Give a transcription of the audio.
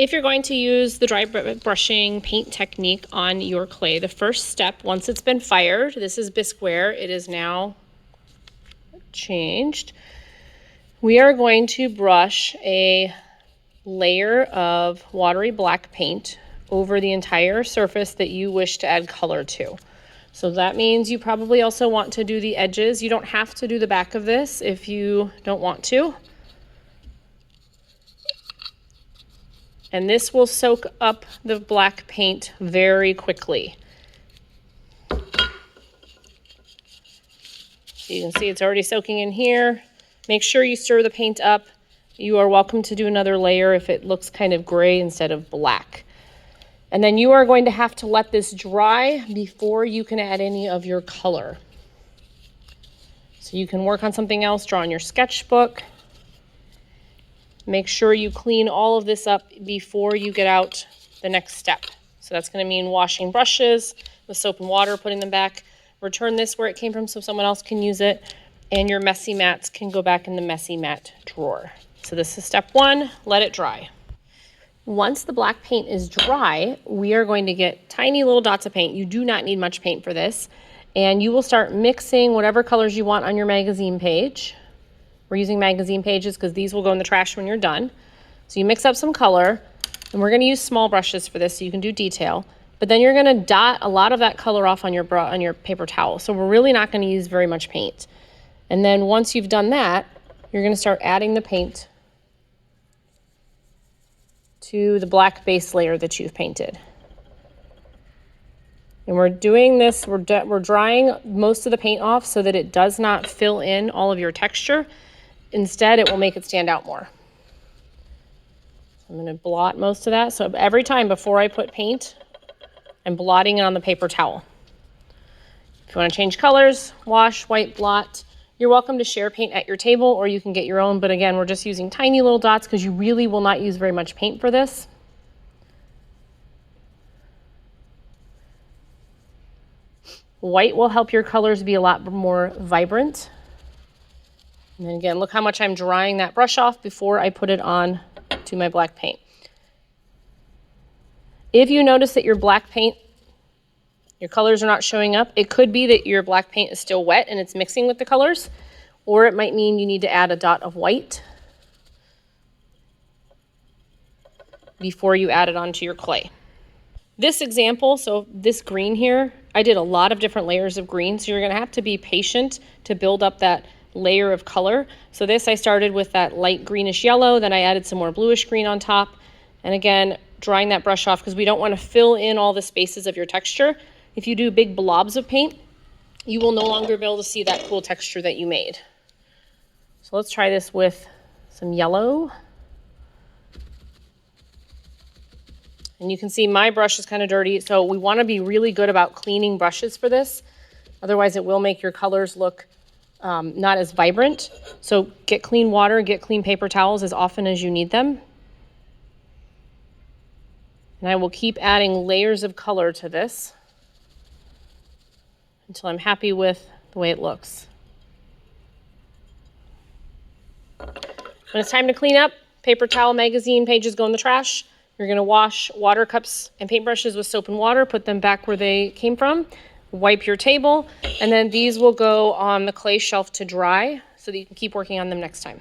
If you're going to use the dry brushing paint technique on your clay, the first step, once it's been fired, this is bisqueware, it is now changed. We are going to brush a layer of watery black paint over the entire surface that you wish to add color to. So that means you probably also want to do the edges. You don't have to do the back of this if you don't want to. And this will soak up the black paint very quickly. So you can see it's already soaking in here. Make sure you stir the paint up. You are welcome to do another layer if it looks kind of gray instead of black. And then you are going to have to let this dry before you can add any of your color. So you can work on something else, draw on your sketchbook. Make sure you clean all of this up before you get out the next step. So that's going to mean washing brushes with soap and water, putting them back. Return this where it came from so someone else can use it. And your messy mats can go back in the messy mat drawer. So this is step one, let it dry. Once the black paint is dry, we are going to get tiny little dots of paint. You do not need much paint for this. And you will start mixing whatever colors you want on your magazine page. We're using magazine pages because these will go in the trash when you're done. So you mix up some color, and we're going to use small brushes for this so you can do detail. But then you're going to dot a lot of that color off on your paper towel. So we're really not going to use very much paint. And then once you've done that, you're going to start adding the paint to the black base layer that you've painted. And we're doing this, we're drying most of the paint off so that it does not fill in all of your texture. Instead, it will make it stand out more. I'm going to blot most of that. So every time before I put paint, I'm blotting it on the paper towel. If you want to change colors, wash, wipe, blot. You're welcome to share paint at your table, or you can get your own. But again, we're just using tiny little dots because you really will not use very much paint for this. White will help your colors be a lot more vibrant. And then again, look how much I'm drying that brush off before I put it on to my black paint. If you notice that your black paint, your colors are not showing up, it could be that your black paint is still wet and it's mixing with the colors, or it might mean you need to add a dot of white before you add it onto your clay. This example, so this green here, I did a lot of different layers of green, so you're going to have to be patient to build up that layer of color. So this, I started with that light greenish yellow, then I added some more bluish green on top. And again, drying that brush off because we don't want to fill in all the spaces of your texture. If you do big blobs of paint, you will no longer be able to see that cool texture that you made. So let's try this with some yellow. And you can see my brush is kind of dirty, so we want to be really good about cleaning brushes for this. Otherwise, it will make your colors look not as vibrant. So get clean water, get clean paper towels as often as you need them. And I will keep adding layers of color to this until I'm happy with the way it looks. When it's time to clean up, paper towel, magazine pages go in the trash. You're going to wash water cups and paintbrushes with soap and water, put them back where they came from, wipe your table, and then these will go on the clay shelf to dry so that you can keep working on them next time.